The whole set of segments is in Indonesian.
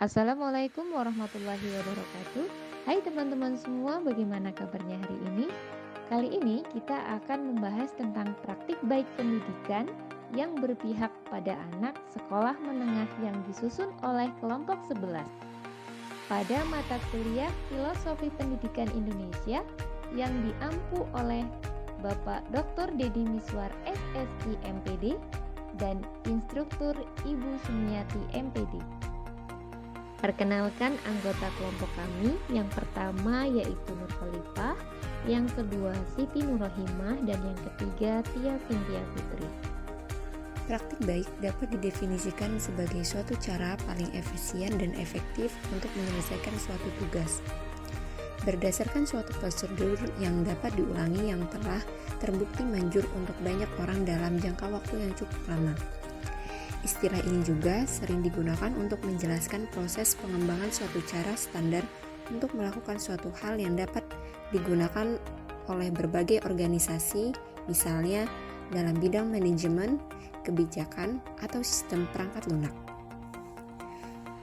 Assalamualaikum warahmatullahi wabarakatuh. Hai teman-teman semua, bagaimana kabarnya hari ini? Kali ini kita akan membahas tentang praktik baik pendidikan yang berpihak pada anak sekolah menengah yang disusun oleh kelompok 11 pada mata kuliah Filosofi Pendidikan Indonesia yang diampu oleh Bapak Dr. Dedi Miswar SSI MPD dan instruktur Ibu Sumiati MPD. Perkenalkan anggota kelompok kami, yang pertama yaitu Nur Khalifah, yang kedua Siti Nurrohimah, dan yang ketiga Tia Cynthia Fitri. Praktik baik dapat didefinisikan sebagai suatu cara paling efisien dan efektif untuk menyelesaikan suatu tugas. Berdasarkan suatu prosedur yang dapat diulangi yang telah terbukti manjur untuk banyak orang dalam jangka waktu yang cukup lama. Istilah ini juga sering digunakan untuk menjelaskan proses pengembangan suatu cara standar untuk melakukan suatu hal yang dapat digunakan oleh berbagai organisasi, misalnya dalam bidang manajemen, kebijakan, atau sistem perangkat lunak.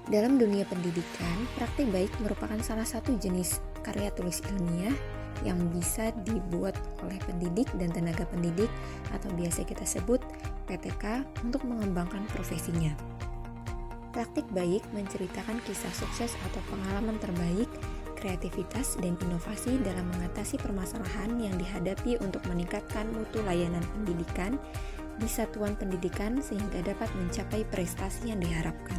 Dalam dunia pendidikan, praktik baik merupakan salah satu jenis karya tulis ilmiah yang bisa dibuat oleh pendidik dan tenaga pendidik atau biasa kita sebut PTK untuk mengembangkan profesinya. Praktik baik menceritakan kisah sukses atau pengalaman terbaik, kreativitas, dan inovasi dalam mengatasi permasalahan yang dihadapi untuk meningkatkan mutu layanan pendidikan di satuan pendidikan sehingga dapat mencapai prestasi yang diharapkan.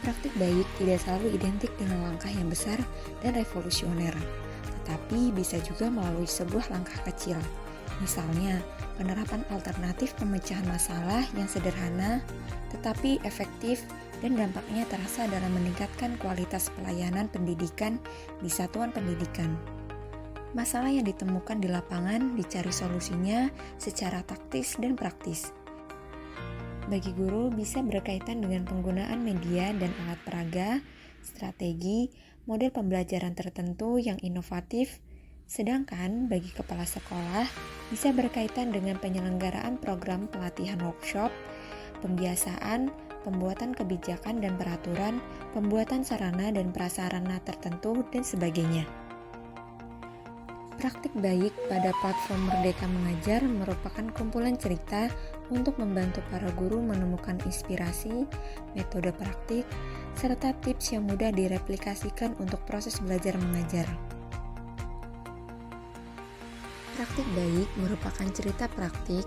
Praktik baik tidak selalu identik dengan langkah yang besar dan revolusioner, tetapi bisa juga melalui sebuah langkah kecil. Misalnya, penerapan alternatif pemecahan masalah yang sederhana tetapi efektif dan dampaknya terasa dalam meningkatkan kualitas pelayanan pendidikan di satuan pendidikan. Masalah yang ditemukan di lapangan dicari solusinya secara taktis dan praktis. Bagi guru bisa berkaitan dengan penggunaan media dan alat peraga, strategi, model pembelajaran tertentu yang inovatif, sedangkan bagi kepala sekolah bisa berkaitan dengan penyelenggaraan program pelatihan workshop, pembiasaan, pembuatan kebijakan dan peraturan, pembuatan sarana dan prasarana tertentu, dan sebagainya. Praktik baik pada platform Merdeka Mengajar merupakan kumpulan cerita untuk membantu para guru menemukan inspirasi, metode praktik, serta tips yang mudah direplikasikan untuk proses belajar mengajar. Praktik baik merupakan cerita praktik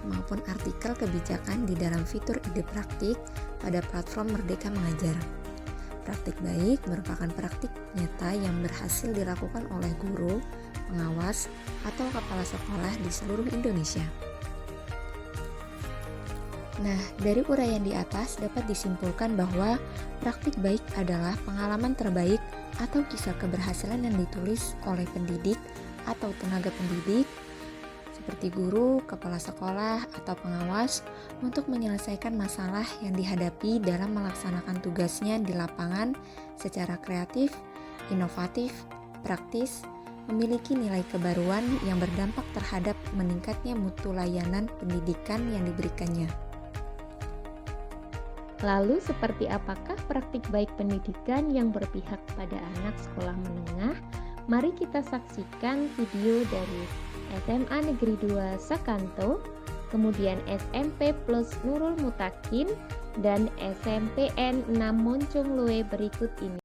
maupun artikel kebijakan di dalam fitur ide praktik pada platform Merdeka Mengajar. Praktik baik merupakan praktik nyata yang berhasil dilakukan oleh guru, pengawas, atau kepala sekolah di seluruh Indonesia. Nah, dari uraian di atas dapat disimpulkan bahwa praktik baik adalah pengalaman terbaik atau kisah keberhasilan yang ditulis oleh pendidik atau tenaga pendidik, seperti guru, kepala sekolah, atau pengawas untuk menyelesaikan masalah yang dihadapi dalam melaksanakan tugasnya di lapangan secara kreatif, inovatif, praktis, memiliki nilai kebaruan yang berdampak terhadap meningkatnya mutu layanan pendidikan yang diberikannya. Lalu seperti apakah praktik baik pendidikan yang berpihak pada anak sekolah menengah? Mari kita saksikan video dari SMA Negeri 2 Sakanto, kemudian SMP Plus Nurul Mutakin, dan SMPN 6 Moncong Lue berikut ini.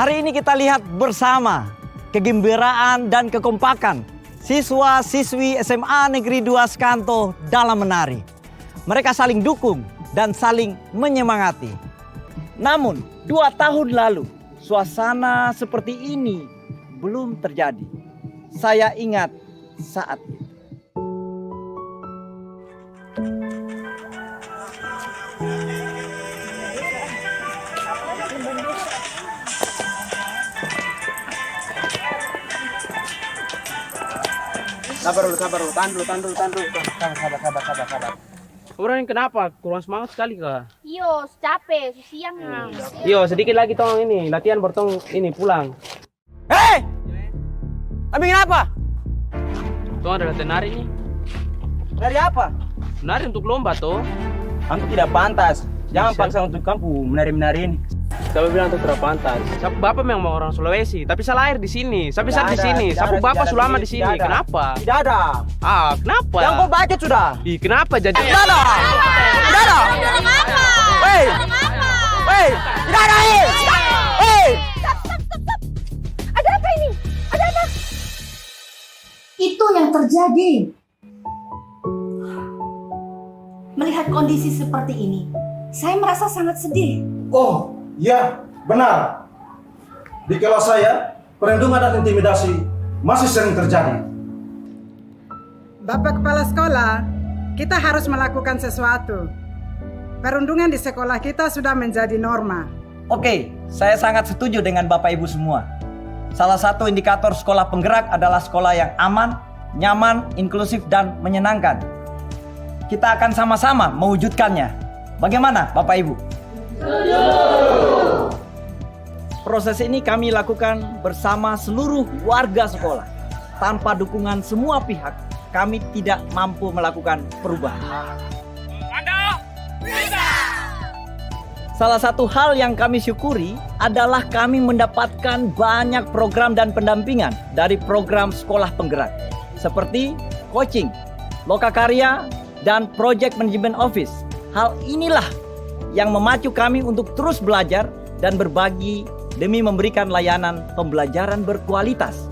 Hari ini kita lihat bersama kegembiraan dan kekompakan siswa-siswi SMA Negeri 2 Skanto dalam menari. Mereka saling dukung dan saling menyemangati. Namun 2 tahun lalu suasana seperti ini belum terjadi. Saya ingat saat itu. Sabar dulu, tahan dulu. Sabar. Orang ini kenapa? Kurang semangat sekali kah? Iyo, capek, siang nih. Yo, sedikit lagi tong ini, latihan bertong ini pulang. Hei! Tapi kenapa? Tong ada latihan nari nih. Dari apa? Nari untuk lomba toh. Kamu tidak pantas. Jangan Bisa. paksa untuk kamu menari-menari ini. Siapa bilang itu tidak pantas? Bapak memang mau orang Sulawesi, tapi saya lahir di sini. Saya besar di Tidak ada, sini. tidak Sapu ada, bapak tidak selama ada, di sini. tidak ada. Kenapa? Tidak ada. Ah, kenapa? Yang kau baca sudah. Ih, kenapa jadi? Tidak ada. Tidak ada. Hei. Hei. Tidak ada. Hei. Ada apa ini? Ada apa? Itu yang terjadi. Melihat kondisi seperti ini, saya merasa sangat sedih. Oh, ya, benar. Di kelas saya, perundungan dan intimidasi masih sering terjadi. Bapak Kepala Sekolah, kita harus melakukan sesuatu. Perundungan di sekolah kita sudah menjadi norma. Oke, saya sangat setuju dengan Bapak Ibu semua. Salah satu indikator sekolah penggerak adalah sekolah yang aman, nyaman, inklusif, dan menyenangkan. Kita akan sama-sama mewujudkannya. Bagaimana Bapak Ibu? Proses ini kami lakukan bersama seluruh warga sekolah. Tanpa dukungan semua pihak, kami tidak mampu melakukan perubahan. Salah satu hal yang kami syukuri adalah kami mendapatkan banyak program dan pendampingan dari program sekolah penggerak. Seperti coaching, lokakarya, dan project management office. Hal inilah yang memacu kami untuk terus belajar dan berbagi demi memberikan layanan pembelajaran berkualitas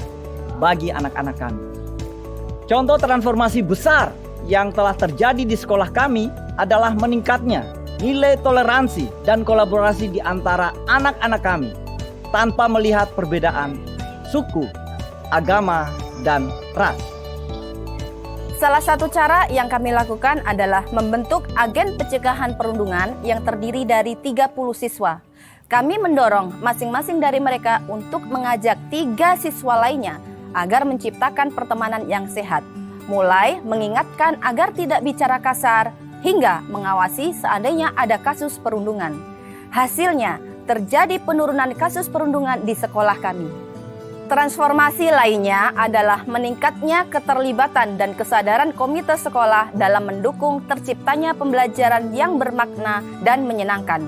bagi anak-anak kami. Contoh transformasi besar yang telah terjadi di sekolah kami adalah meningkatnya nilai toleransi dan kolaborasi di antara anak-anak kami tanpa melihat perbedaan suku, agama, dan ras. Salah satu cara yang kami lakukan adalah membentuk agen pencegahan perundungan yang terdiri dari 30 siswa. Kami mendorong masing-masing dari mereka untuk mengajak 3 siswa lainnya agar menciptakan pertemanan yang sehat. Mulai mengingatkan agar tidak bicara kasar, hingga mengawasi seandainya ada kasus perundungan. Hasilnya, terjadi penurunan kasus perundungan di sekolah kami. Transformasi lainnya adalah meningkatnya keterlibatan dan kesadaran komite sekolah dalam mendukung terciptanya pembelajaran yang bermakna dan menyenangkan.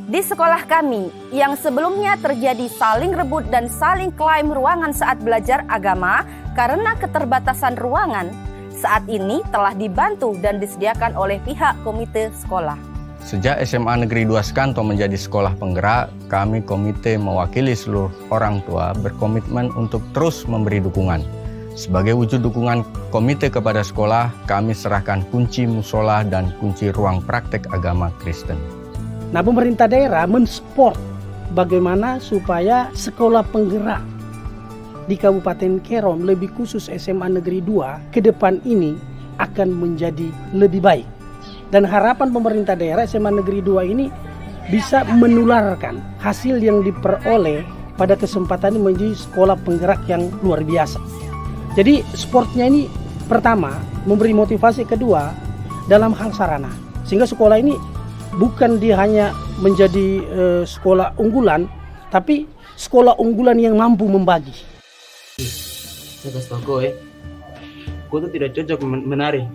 Di sekolah kami, yang sebelumnya terjadi saling rebut dan saling klaim ruangan saat belajar agama karena keterbatasan ruangan, saat ini telah dibantu dan disediakan oleh pihak komite sekolah. Sejak SMA Negeri 2 Skanto menjadi sekolah penggerak, kami komite mewakili seluruh orang tua berkomitmen untuk terus memberi dukungan. Sebagai wujud dukungan komite kepada sekolah, kami serahkan kunci musola dan kunci ruang praktek agama Kristen. Nah, pemerintah daerah mensupport bagaimana supaya sekolah penggerak di Kabupaten Kerom, lebih khusus SMA Negeri 2, ke depan ini akan menjadi lebih baik. Dan harapan pemerintah daerah SMA Negeri 2 ini bisa menularkan hasil yang diperoleh pada kesempatan ini menjadi sekolah penggerak yang luar biasa. Jadi sportnya ini pertama memberi motivasi, kedua dalam hal sarana. Sehingga sekolah ini bukan dia hanya menjadi sekolah unggulan, tapi sekolah unggulan yang mampu membagi. Saya kasih tau kau kau tuh tidak cocok menari,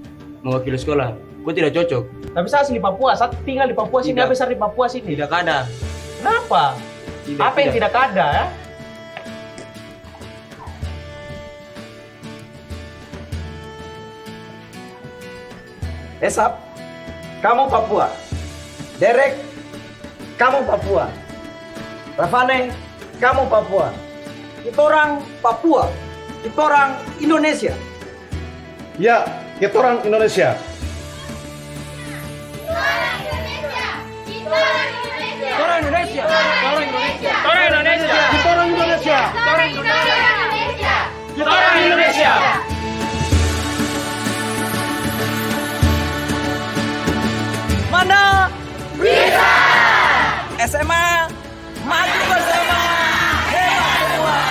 mewakili sekolah. Gue tidak cocok. Tapi saya asli Papua, saya tinggal di Papua sini, besar di Papua sini. Tidak ada. Kenapa? Apa yang tidak ada ya? Esap, kamu Papua. Derek, kamu Papua. Rafane, kamu Papua. Kita orang Papua. Kita orang Indonesia. Ya, kita orang Indonesia. Orang Indonesia. Orang Indonesia. Orang Indonesia. Kita orang Indonesia. Orang Indonesia. Kita orang Indonesia. Mana bisa? SMA maju bersama. Hebat semua.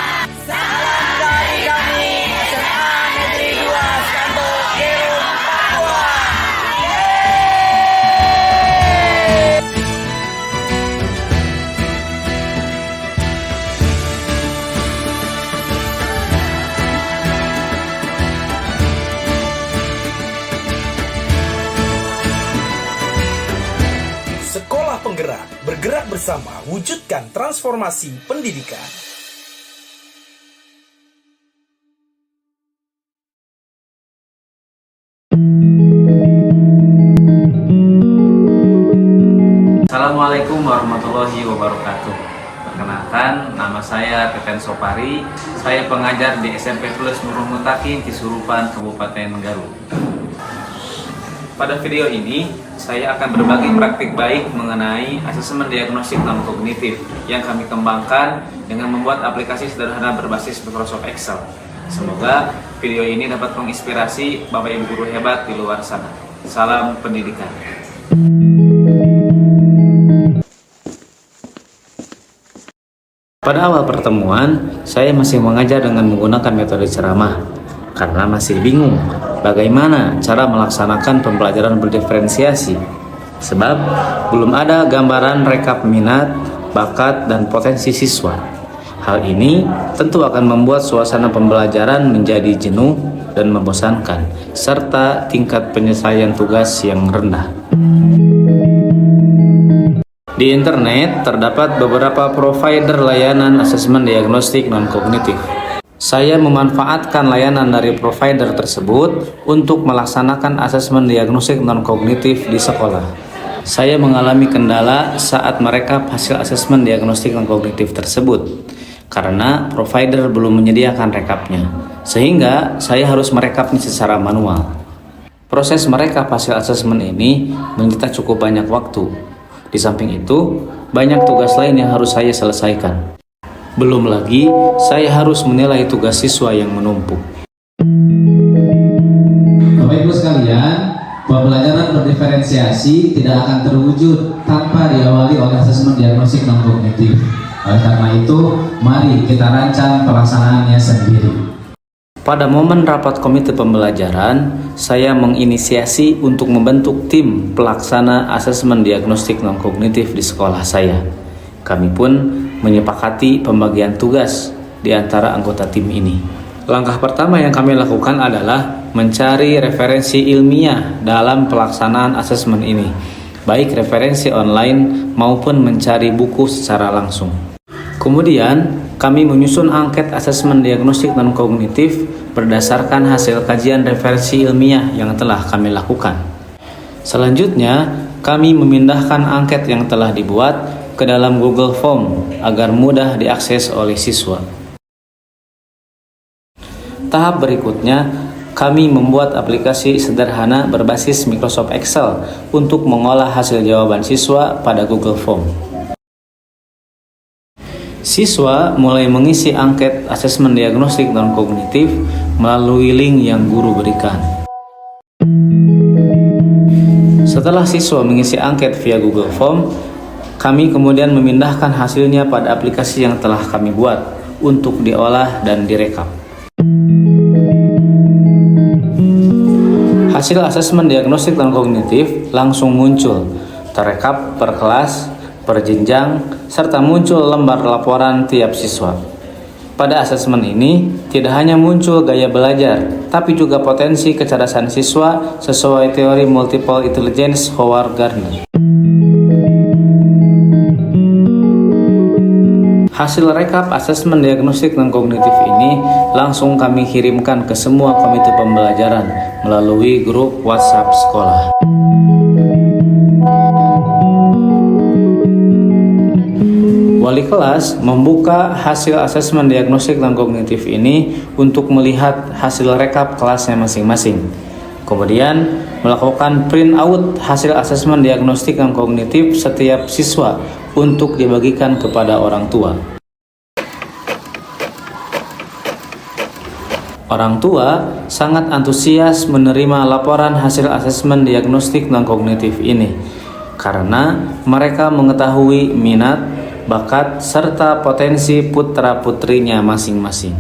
Salam dari kami SMA Negeri 2 Skanto Kerom Papua. Sekolah Penggerak, bergerak bersama, wujudkan transformasi pendidikan. Assalamualaikum warahmatullahi wabarakatuh. Perkenalkan, nama saya Teten Sopari. Saya pengajar di SMP Plus Nurul Mutakin, Cisurupan, Kabupaten Garut. Pada video ini, saya akan berbagi praktik baik mengenai asesmen diagnostik non-kognitif yang kami kembangkan dengan membuat aplikasi sederhana berbasis Microsoft Excel. Semoga video ini dapat menginspirasi Bapak Ibu guru hebat di luar sana. Salam pendidikan. Pada awal pertemuan, saya masih mengajar dengan menggunakan metode ceramah karena masih bingung bagaimana cara melaksanakan pembelajaran berdiferensiasi. Sebab belum ada gambaran rekap minat, bakat, dan potensi siswa. Hal ini tentu akan membuat suasana pembelajaran menjadi jenuh dan membosankan, serta tingkat penyelesaian tugas yang rendah. Di internet terdapat beberapa provider layanan asesmen diagnostik non-kognitif. Saya memanfaatkan layanan dari provider tersebut untuk melaksanakan asesmen diagnostik non-kognitif di sekolah. Saya mengalami kendala saat merekap hasil asesmen diagnostik non-kognitif tersebut karena provider belum menyediakan rekapnya, sehingga saya harus merekapnya secara manual. Proses merekap hasil asesmen ini menyita cukup banyak waktu. Di samping itu, banyak tugas lain yang harus saya selesaikan. Belum lagi, saya harus menilai tugas siswa yang menumpuk. Bapak Ibu sekalian, pembelajaran berdiferensiasi tidak akan terwujud tanpa diawali oleh asesmen diagnostik non-kognitif. Oleh karena itu, mari kita rancang pelaksanaannya sendiri. Pada momen rapat komite pembelajaran, saya menginisiasi untuk membentuk tim pelaksana asesmen diagnostik non-kognitif di sekolah saya. Kami pun menyepakati pembagian tugas di antara anggota tim ini. Langkah pertama yang kami lakukan adalah mencari referensi ilmiah dalam pelaksanaan asesmen ini, baik referensi online maupun mencari buku secara langsung. Kemudian, kami menyusun angket asesmen diagnostik non-kognitif berdasarkan hasil kajian referensi ilmiah yang telah kami lakukan. Selanjutnya, kami memindahkan angket yang telah dibuat ke dalam Google Form agar mudah diakses oleh siswa. Tahap berikutnya, kami membuat aplikasi sederhana berbasis Microsoft Excel untuk mengolah hasil jawaban siswa pada Google Form. Siswa mulai mengisi angket asesmen diagnostik non-kognitif melalui link yang guru berikan. Setelah siswa mengisi angket via Google Form, kami kemudian memindahkan hasilnya pada aplikasi yang telah kami buat untuk diolah dan direkap. Hasil asesmen diagnostik non-kognitif langsung muncul, terekap per kelas, per jenjang, serta muncul lembar laporan tiap siswa. Pada asesmen ini, tidak hanya muncul gaya belajar, tapi juga potensi kecerdasan siswa sesuai teori multiple intelligence Howard Gardner. Hasil rekap asesmen diagnostik non-kognitif ini langsung kami kirimkan ke semua komite pembelajaran melalui grup WhatsApp sekolah. Wali kelas membuka hasil asesmen diagnostik dan kognitif ini untuk melihat hasil rekap kelasnya masing-masing. Kemudian melakukan print out hasil asesmen diagnostik dan kognitif setiap siswa untuk dibagikan kepada orang tua. Orang tua sangat antusias menerima laporan hasil asesmen diagnostik dan kognitif ini karena mereka mengetahui minat, bakat, serta potensi putra-putrinya masing-masing.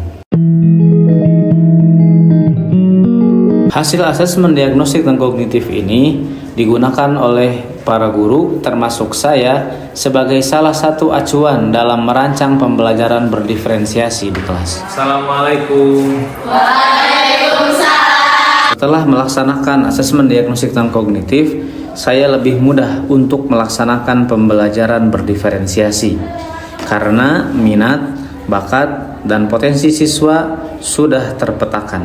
Hasil asesmen diagnostik dan kognitif ini digunakan oleh para guru termasuk saya sebagai salah satu acuan dalam merancang pembelajaran berdiferensiasi di kelas. Assalamualaikum. Waalaikumsalam. Setelah melaksanakan asesmen diagnostik dan kognitif, saya lebih mudah untuk melaksanakan pembelajaran berdiferensiasi karena minat, bakat, dan potensi siswa sudah terpetakan.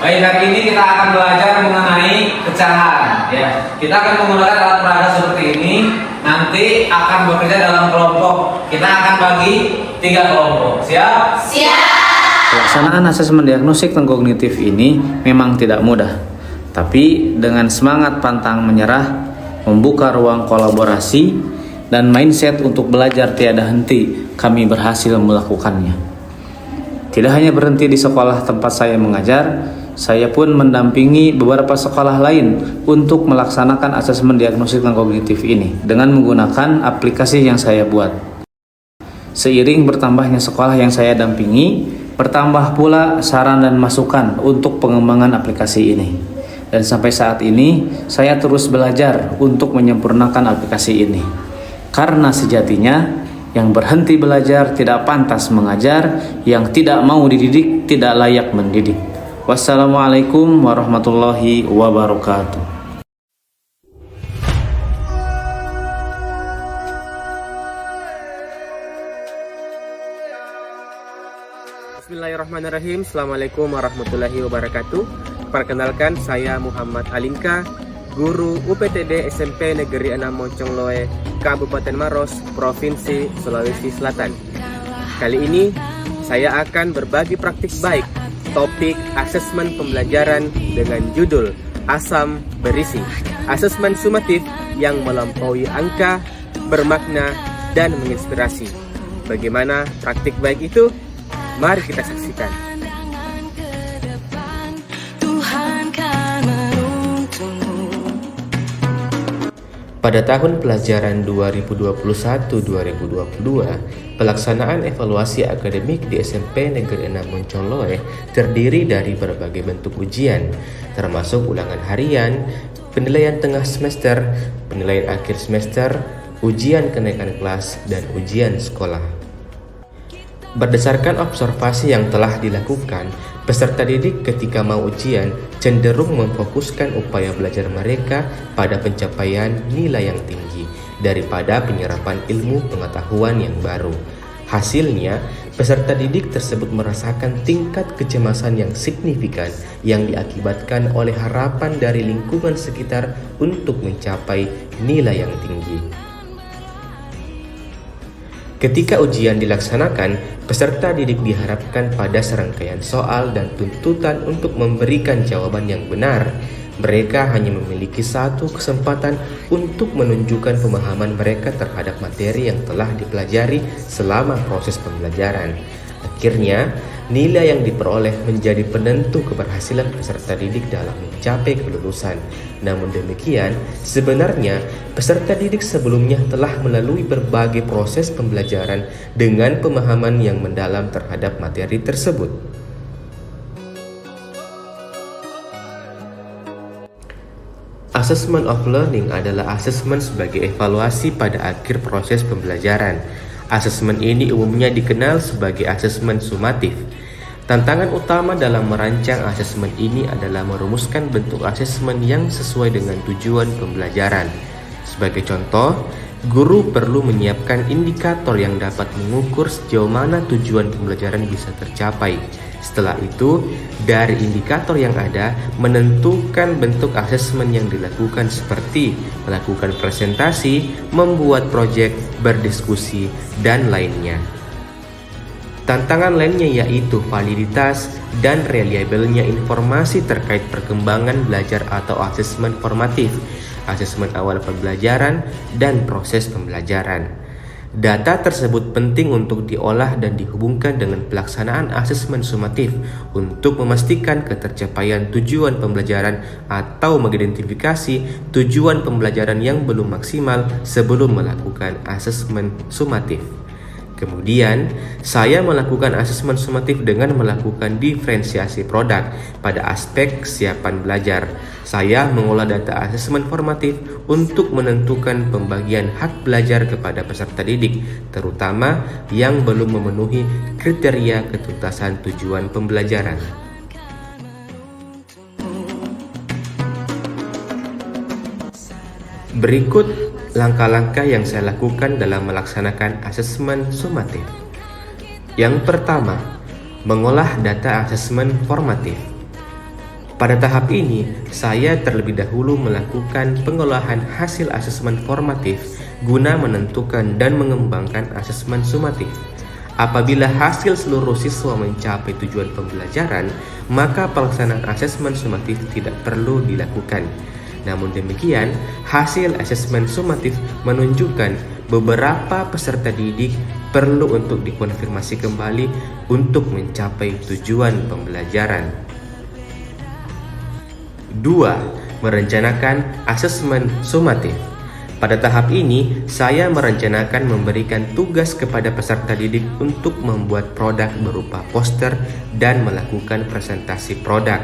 Baik, hari ini kita akan belajar mengenai pecahan. Ya, kita akan menggunakan alat peraga seperti ini. Nanti akan bekerja dalam kelompok. Kita akan bagi 3 kelompok. Siap? Siap. Pelaksanaan asesmen diagnostik dan kognitif ini memang tidak mudah. Tapi dengan semangat pantang menyerah, membuka ruang kolaborasi, dan mindset untuk belajar tiada henti, kami berhasil melakukannya. Tidak hanya berhenti di sekolah tempat saya mengajar, saya pun mendampingi beberapa sekolah lain untuk melaksanakan asesmen diagnostik dan kognitif ini dengan menggunakan aplikasi yang saya buat. Seiring bertambahnya sekolah yang saya dampingi, bertambah pula saran dan masukan untuk pengembangan aplikasi ini. Dan sampai saat ini, saya terus belajar untuk menyempurnakan aplikasi ini. Karena sejatinya, yang berhenti belajar tidak pantas mengajar, yang tidak mau dididik tidak layak mendidik. Wassalamualaikum warahmatullahi wabarakatuh. Bismillahirrahmanirrahim. Assalamualaikum warahmatullahi wabarakatuh. Perkenalkan, saya Muhammad Alinka, guru UPTD SMP Negeri 6 Moncongloe, Kabupaten Maros, Provinsi Sulawesi Selatan. Kali ini saya akan berbagi praktik baik topik asesmen pembelajaran dengan judul Asam Berisi. Asesmen sumatif yang melampaui angka, bermakna, dan menginspirasi. Bagaimana praktik baik itu? Mari kita saksikan. Pada tahun pelajaran 2021-2022, pelaksanaan evaluasi akademik di SMP Negeri 6 Moncongloe terdiri dari berbagai bentuk ujian, termasuk ulangan harian, penilaian tengah semester, penilaian akhir semester, ujian kenaikan kelas, dan ujian sekolah. Berdasarkan observasi yang telah dilakukan, peserta didik ketika mau ujian cenderung memfokuskan upaya belajar mereka pada pencapaian nilai yang tinggi daripada penyerapan ilmu pengetahuan yang baru. Hasilnya, peserta didik tersebut merasakan tingkat kecemasan yang signifikan yang diakibatkan oleh harapan dari lingkungan sekitar untuk mencapai nilai yang tinggi. Ketika ujian dilaksanakan, peserta didik diharapkan pada serangkaian soal dan tuntutan untuk memberikan jawaban yang benar. Mereka hanya memiliki satu kesempatan untuk menunjukkan pemahaman mereka terhadap materi yang telah dipelajari selama proses pembelajaran. Akhirnya, nilai yang diperoleh menjadi penentu keberhasilan peserta didik dalam mencapai kelulusan. Namun demikian, sebenarnya peserta didik sebelumnya telah melalui berbagai proses pembelajaran dengan pemahaman yang mendalam terhadap materi tersebut. Assessment of Learning adalah asesmen sebagai evaluasi pada akhir proses pembelajaran. Asesmen ini umumnya dikenal sebagai asesmen sumatif. Tantangan utama dalam merancang asesmen ini adalah merumuskan bentuk asesmen yang sesuai dengan tujuan pembelajaran. Sebagai contoh, guru perlu menyiapkan indikator yang dapat mengukur sejauh mana tujuan pembelajaran bisa tercapai. Setelah itu, dari indikator yang ada, menentukan bentuk asesmen yang dilakukan seperti melakukan presentasi, membuat proyek, berdiskusi, dan lainnya. Tantangan lainnya yaitu validitas dan reliabelnya informasi terkait perkembangan belajar atau asesmen formatif, asesmen awal pembelajaran, dan proses pembelajaran. Data tersebut penting untuk diolah dan dihubungkan dengan pelaksanaan asesmen sumatif untuk memastikan ketercapaian tujuan pembelajaran atau mengidentifikasi tujuan pembelajaran yang belum maksimal sebelum melakukan asesmen sumatif. Kemudian, saya melakukan asesmen sumatif dengan melakukan diferensiasi produk pada aspek kesiapan belajar. Saya mengolah data asesmen formatif untuk menentukan pembagian hak belajar kepada peserta didik, terutama yang belum memenuhi kriteria ketuntasan tujuan pembelajaran. Berikut langkah-langkah yang saya lakukan dalam melaksanakan asesmen sumatif. Yang pertama, mengolah data asesmen formatif. Pada tahap ini, saya terlebih dahulu melakukan pengolahan hasil asesmen formatif guna menentukan dan mengembangkan asesmen sumatif. Apabila hasil seluruh siswa mencapai tujuan pembelajaran, maka pelaksanaan asesmen sumatif tidak perlu dilakukan. Namun demikian, hasil asesmen sumatif menunjukkan beberapa peserta didik perlu untuk dikonfirmasi kembali untuk mencapai tujuan pembelajaran. 2. Merencanakan asesmen sumatif. Pada tahap ini, saya merencanakan memberikan tugas kepada peserta didik untuk membuat produk berupa poster dan melakukan presentasi produk.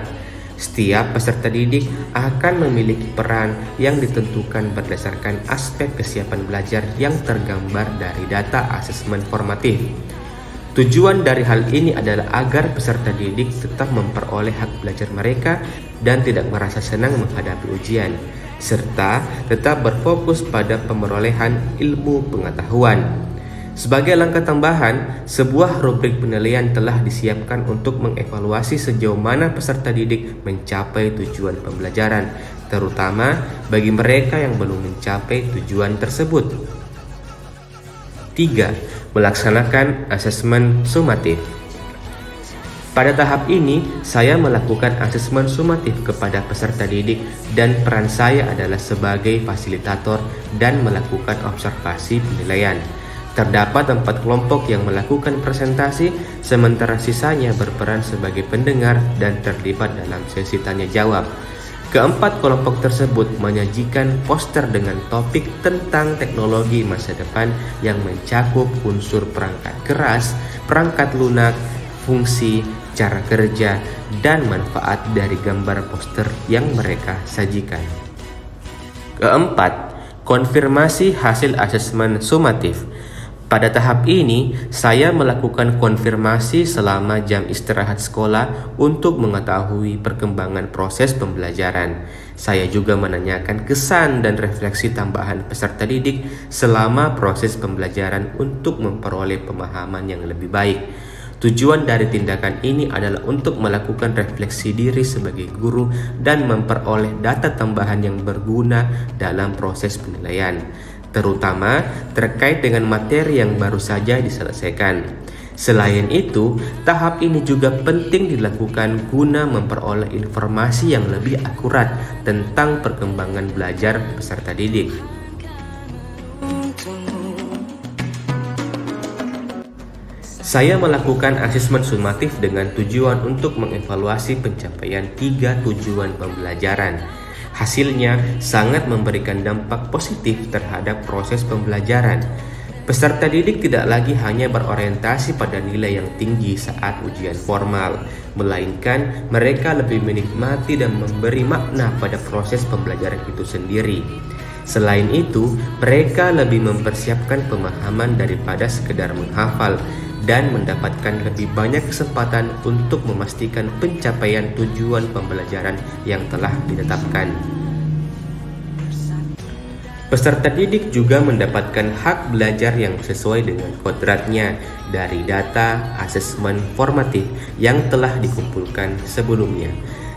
Setiap peserta didik akan memiliki peran yang ditentukan berdasarkan aspek kesiapan belajar yang tergambar dari data asesmen formatif. Tujuan dari hal ini adalah agar peserta didik tetap memperoleh hak belajar mereka dan tidak merasa senang menghadapi ujian, serta tetap berfokus pada pemerolehan ilmu pengetahuan. Sebagai langkah tambahan, sebuah rubrik penilaian telah disiapkan untuk mengevaluasi sejauh mana peserta didik mencapai tujuan pembelajaran, terutama bagi mereka yang belum mencapai tujuan tersebut. 3. Melaksanakan asesmen sumatif. Pada tahap ini, saya melakukan asesmen sumatif kepada peserta didik dan peran saya adalah sebagai fasilitator dan melakukan observasi penilaian. Terdapat 4 kelompok yang melakukan presentasi, sementara sisanya berperan sebagai pendengar dan terlibat dalam sesi tanya jawab. Keempat kelompok tersebut menyajikan poster dengan topik tentang teknologi masa depan yang mencakup unsur perangkat keras, perangkat lunak, fungsi, cara kerja, dan manfaat dari gambar poster yang mereka sajikan. Keempat, konfirmasi hasil asesmen sumatif. Pada tahap ini, saya melakukan konfirmasi selama jam istirahat sekolah untuk mengetahui perkembangan proses pembelajaran. Saya juga menanyakan kesan dan refleksi tambahan peserta didik selama proses pembelajaran untuk memperoleh pemahaman yang lebih baik. Tujuan dari tindakan ini adalah untuk melakukan refleksi diri sebagai guru dan memperoleh data tambahan yang berguna dalam proses penilaian, terutama terkait dengan materi yang baru saja diselesaikan. Selain itu, tahap ini juga penting dilakukan guna memperoleh informasi yang lebih akurat tentang perkembangan belajar peserta didik. Saya melakukan asesmen sumatif dengan tujuan untuk mengevaluasi pencapaian 3 tujuan pembelajaran. Hasilnya sangat memberikan dampak positif terhadap proses pembelajaran. Peserta didik tidak lagi hanya berorientasi pada nilai yang tinggi saat ujian formal, melainkan mereka lebih menikmati dan memberi makna pada proses pembelajaran itu sendiri. Selain itu, mereka lebih mempersiapkan pemahaman daripada sekedar menghafal dan mendapatkan lebih banyak kesempatan untuk memastikan pencapaian tujuan pembelajaran yang telah ditetapkan. Peserta didik juga mendapatkan hak belajar yang sesuai dengan kodratnya dari data asesmen formatif yang telah dikumpulkan sebelumnya.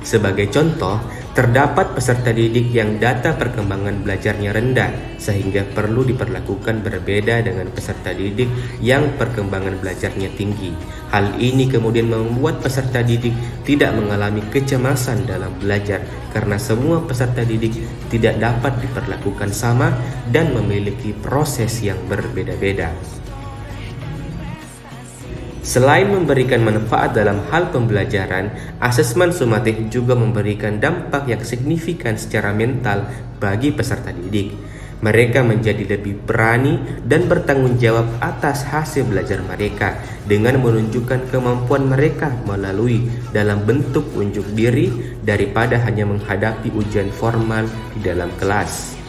Sebagai contoh, terdapat peserta didik yang data perkembangan belajarnya rendah sehingga perlu diperlakukan berbeda dengan peserta didik yang perkembangan belajarnya tinggi. Hal ini kemudian membuat peserta didik tidak mengalami kecemasan dalam belajar karena semua peserta didik tidak dapat diperlakukan sama dan memiliki proses yang berbeda-beda. Selain memberikan manfaat dalam hal pembelajaran, asesmen sumatif juga memberikan dampak yang signifikan secara mental bagi peserta didik. Mereka menjadi lebih berani dan bertanggung jawab atas hasil belajar mereka dengan menunjukkan kemampuan mereka melalui dalam bentuk unjuk diri daripada hanya menghadapi ujian formal di dalam kelas.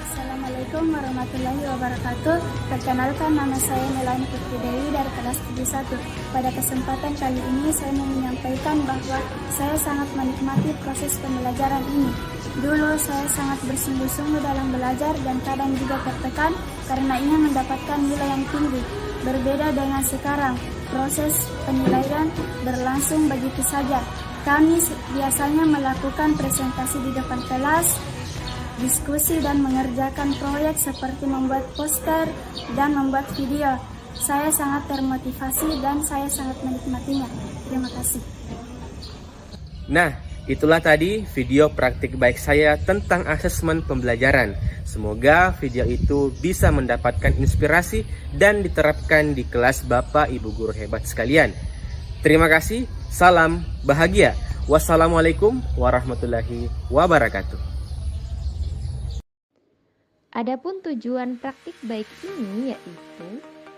Assalamualaikum warahmatullahi wabarakatuh. Perkenalkan, nama saya Melani Putri Dewi dari kelas 71. Pada kesempatan kali ini saya mau menyampaikan bahwa saya sangat menikmati proses pembelajaran ini. Dulu saya sangat bersungguh-sungguh dalam belajar dan kadang juga tertekan karena ingin mendapatkan nilai yang tinggi. Berbeda dengan sekarang, proses penilaian berlangsung begitu saja. Kami biasanya melakukan presentasi di depan kelas, diskusi dan mengerjakan proyek seperti membuat poster dan membuat video. Saya sangat termotivasi dan saya sangat menikmatinya. Terima kasih. Nah, itulah tadi video praktik baik saya tentang asesmen pembelajaran. Semoga video itu bisa mendapatkan inspirasi dan diterapkan di kelas Bapak Ibu guru hebat sekalian. Terima kasih, salam bahagia. Wassalamualaikum warahmatullahi wabarakatuh. Adapun tujuan praktik baik ini yaitu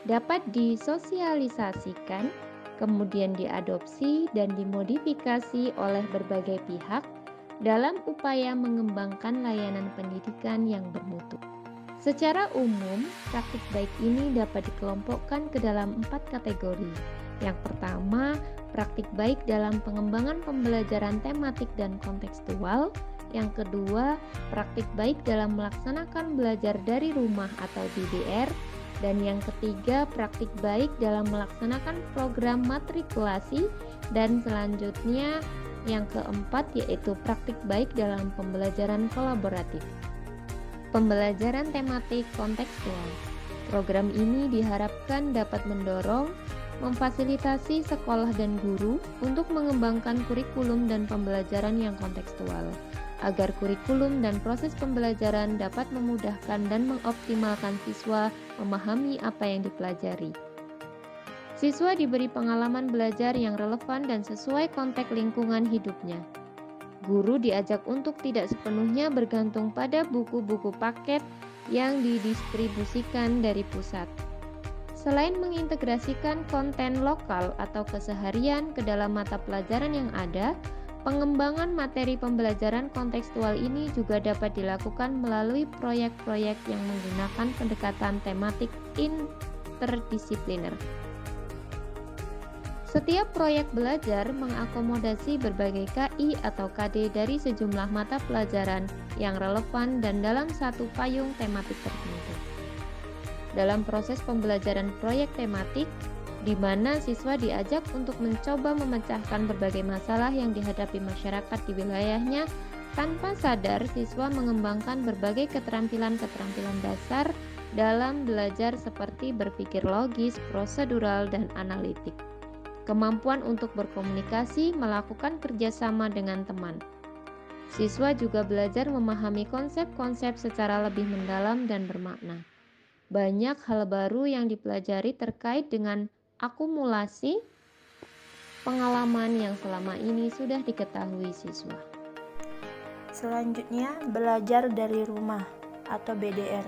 dapat disosialisasikan, kemudian diadopsi dan dimodifikasi oleh berbagai pihak dalam upaya mengembangkan layanan pendidikan yang bermutu. Secara umum, praktik baik ini dapat dikelompokkan ke dalam 4 kategori. Yang pertama, praktik baik dalam pengembangan pembelajaran tematik dan kontekstual. Yang kedua, praktik baik dalam melaksanakan belajar dari rumah atau DDR. Dan yang ketiga, praktik baik dalam melaksanakan program matrikulasi. Dan selanjutnya, yang keempat yaitu praktik baik dalam pembelajaran kolaboratif. Pembelajaran tematik kontekstual. Program ini diharapkan dapat mendorong, memfasilitasi sekolah dan guru untuk mengembangkan kurikulum dan pembelajaran yang kontekstual, agar kurikulum dan proses pembelajaran dapat memudahkan dan mengoptimalkan siswa memahami apa yang dipelajari. Siswa diberi pengalaman belajar yang relevan dan sesuai konteks lingkungan hidupnya. Guru diajak untuk tidak sepenuhnya bergantung pada buku-buku paket yang didistribusikan dari pusat. Selain mengintegrasikan konten lokal atau keseharian ke dalam mata pelajaran yang ada, pengembangan materi pembelajaran kontekstual ini juga dapat dilakukan melalui proyek-proyek yang menggunakan pendekatan tematik interdisipliner. Setiap proyek belajar mengakomodasi berbagai KI atau KD dari sejumlah mata pelajaran yang relevan dan dalam satu payung tematik tertentu. Dalam proses pembelajaran proyek tematik, di mana siswa diajak untuk mencoba memecahkan berbagai masalah yang dihadapi masyarakat di wilayahnya, tanpa sadar siswa mengembangkan berbagai keterampilan-keterampilan dasar dalam belajar seperti berpikir logis, prosedural, dan analitik. Kemampuan untuk berkomunikasi, melakukan kerjasama dengan teman. Siswa juga belajar memahami konsep-konsep secara lebih mendalam dan bermakna. Banyak hal baru yang dipelajari terkait dengan akumulasi pengalaman yang selama ini sudah diketahui siswa. Selanjutnya, belajar dari rumah atau BDR.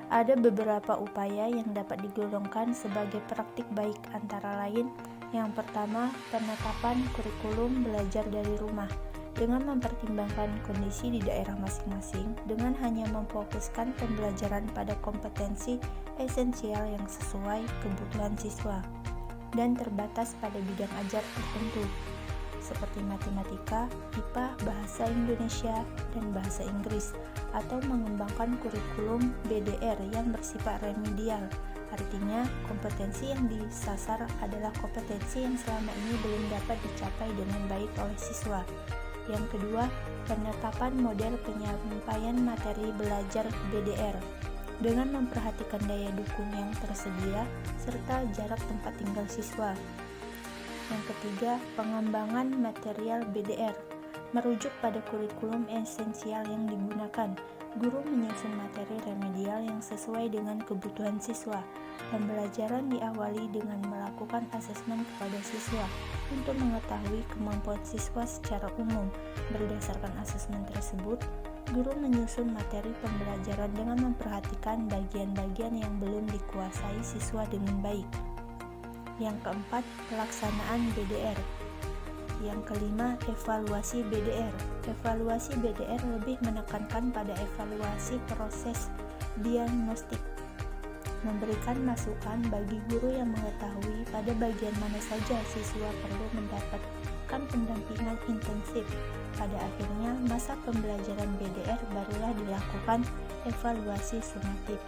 Ada beberapa upaya yang dapat digolongkan sebagai praktik baik, antara lain: yang pertama, penetapan kurikulum belajar dari rumah dengan mempertimbangkan kondisi di daerah masing-masing dengan hanya memfokuskan pembelajaran pada kompetensi esensial yang sesuai kebutuhan siswa dan terbatas pada bidang ajar tertentu. seperti matematika, IPA, bahasa Indonesia, dan bahasa Inggris, atau mengembangkan kurikulum BDR yang bersifat remedial. Artinya, kompetensi yang disasar adalah kompetensi yang selama ini belum dapat dicapai dengan baik oleh siswa. Yang kedua, penetapan model penyampaian materi belajar BDR dengan memperhatikan daya dukung yang tersedia serta jarak tempat tinggal siswa. Yang ketiga, pengembangan material BDR merujuk pada kurikulum esensial yang digunakan. Guru menyusun materi remedial yang sesuai dengan kebutuhan siswa. Pembelajaran diawali dengan melakukan asesmen kepada siswa untuk mengetahui kemampuan siswa secara umum. Berdasarkan asesmen tersebut, guru menyusun materi pembelajaran dengan memperhatikan bagian-bagian yang belum dikuasai siswa dengan baik. Yang keempat, pelaksanaan BDR. Yang kelima, evaluasi BDR. Evaluasi BDR lebih menekankan pada evaluasi proses diagnostik, memberikan masukan bagi guru yang mengetahui pada bagian mana saja siswa perlu mendapatkan pendampingan intensif. Pada akhirnya, masa pembelajaran BDR barulah dilakukan evaluasi sumatif.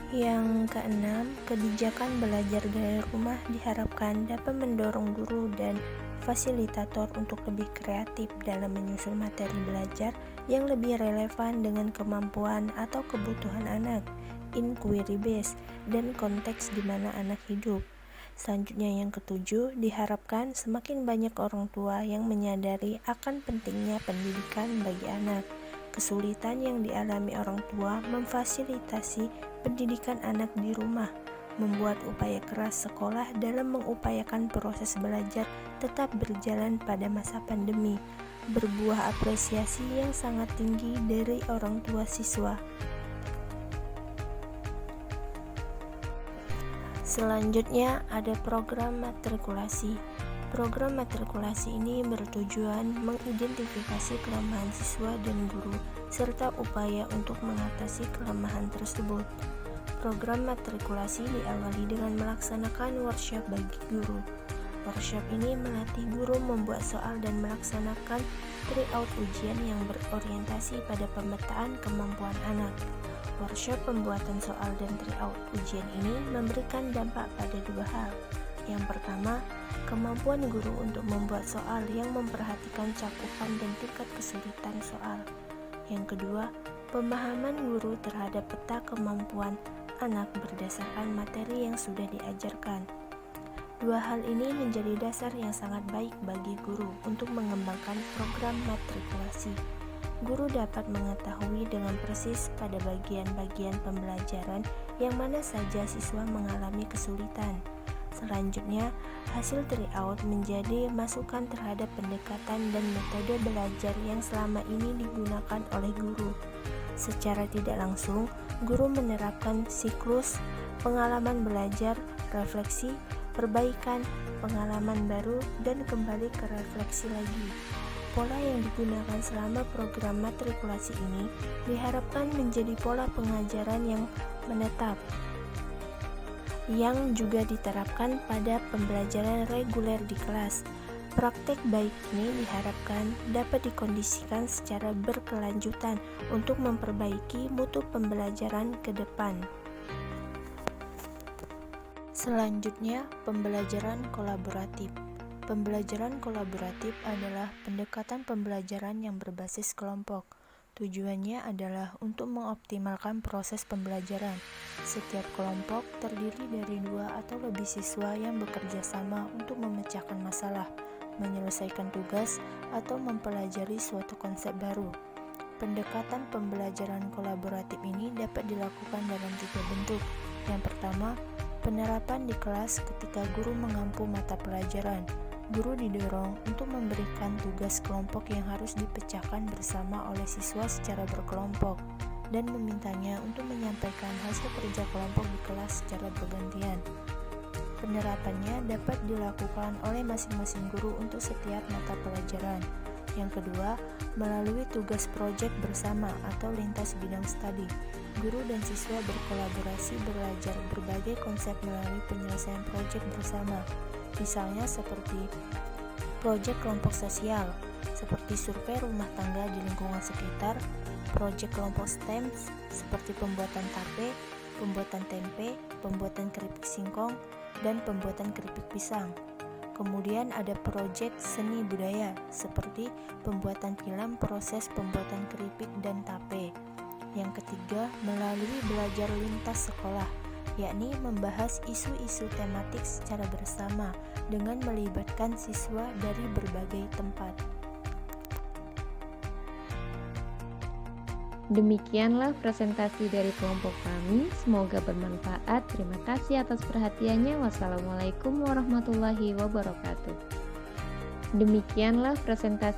Yang keenam, kebijakan belajar dari rumah diharapkan dapat mendorong guru dan fasilitator untuk lebih kreatif dalam menyusun materi belajar yang lebih relevan dengan kemampuan atau kebutuhan anak, inquiry based, dan konteks di mana anak hidup. Selanjutnya yang ketujuh, diharapkan semakin banyak orang tua yang menyadari akan pentingnya pendidikan bagi anak. Kesulitan yang dialami orang tua memfasilitasi pendidikan anak di rumah, membuat upaya keras sekolah dalam mengupayakan proses belajar tetap berjalan pada masa pandemi, berbuah apresiasi yang sangat tinggi dari orang tua siswa. Selanjutnya ada program matrikulasi. Program matrikulasi ini bertujuan mengidentifikasi kelemahan siswa dan guru, serta upaya untuk mengatasi kelemahan tersebut. Program matrikulasi diawali dengan melaksanakan workshop bagi guru. Workshop ini melatih guru membuat soal dan melaksanakan tryout ujian yang berorientasi pada pemetaan kemampuan anak. Workshop pembuatan soal dan tryout ujian ini memberikan dampak pada dua hal. Yang pertama, kemampuan guru untuk membuat soal yang memperhatikan cakupan dan tingkat kesulitan soal. Yang kedua, pemahaman guru terhadap peta kemampuan anak berdasarkan materi yang sudah diajarkan. Dua hal ini menjadi dasar yang sangat baik bagi guru untuk mengembangkan program matrikulasi. Guru dapat mengetahui dengan persis pada bagian-bagian pembelajaran yang mana saja siswa mengalami kesulitan. Selanjutnya, hasil tryout menjadi masukan terhadap pendekatan dan metode belajar yang selama ini digunakan oleh guru. Secara tidak langsung, guru menerapkan siklus pengalaman belajar, refleksi, perbaikan, pengalaman baru, dan kembali ke refleksi lagi. Pola yang digunakan selama program matrikulasi ini diharapkan menjadi pola pengajaran yang menetap, yang juga diterapkan pada pembelajaran reguler di kelas. Praktek baik ini diharapkan dapat dikondisikan secara berkelanjutan untuk memperbaiki mutu pembelajaran ke depan. Selanjutnya, pembelajaran kolaboratif. Pembelajaran kolaboratif adalah pendekatan pembelajaran yang berbasis kelompok. Tujuannya adalah untuk mengoptimalkan proses pembelajaran. Setiap kelompok terdiri dari 2 atau lebih siswa yang bekerja sama untuk memecahkan masalah, menyelesaikan tugas, atau mempelajari suatu konsep baru. Pendekatan pembelajaran kolaboratif ini dapat dilakukan dalam 3 bentuk. Yang pertama, penerapan di kelas ketika guru mengampu mata pelajaran. Guru didorong untuk memberikan tugas kelompok yang harus dipecahkan bersama oleh siswa secara berkelompok dan memintanya untuk menyampaikan hasil kerja kelompok di kelas secara bergantian. Penerapannya dapat dilakukan oleh masing-masing guru untuk setiap mata pelajaran. Yang kedua, melalui tugas proyek bersama atau lintas bidang studi. Guru dan siswa berkolaborasi belajar berbagai konsep melalui penyelesaian proyek bersama. misalnya seperti proyek kelompok sosial, seperti survei rumah tangga di lingkungan sekitar, proyek kelompok STEM seperti pembuatan tape, pembuatan tempe, pembuatan keripik singkong, dan pembuatan keripik pisang. Kemudian ada proyek seni budaya seperti pembuatan film proses pembuatan keripik dan tape. Yang ketiga, melalui belajar lintas sekolah, yakni membahas isu-isu tematik secara bersama dengan melibatkan siswa dari berbagai tempat. Demikianlah presentasi dari kelompok kami. Semoga bermanfaat. Terima kasih atas perhatiannya. Wassalamualaikum warahmatullahi wabarakatuh. Demikianlah presentasi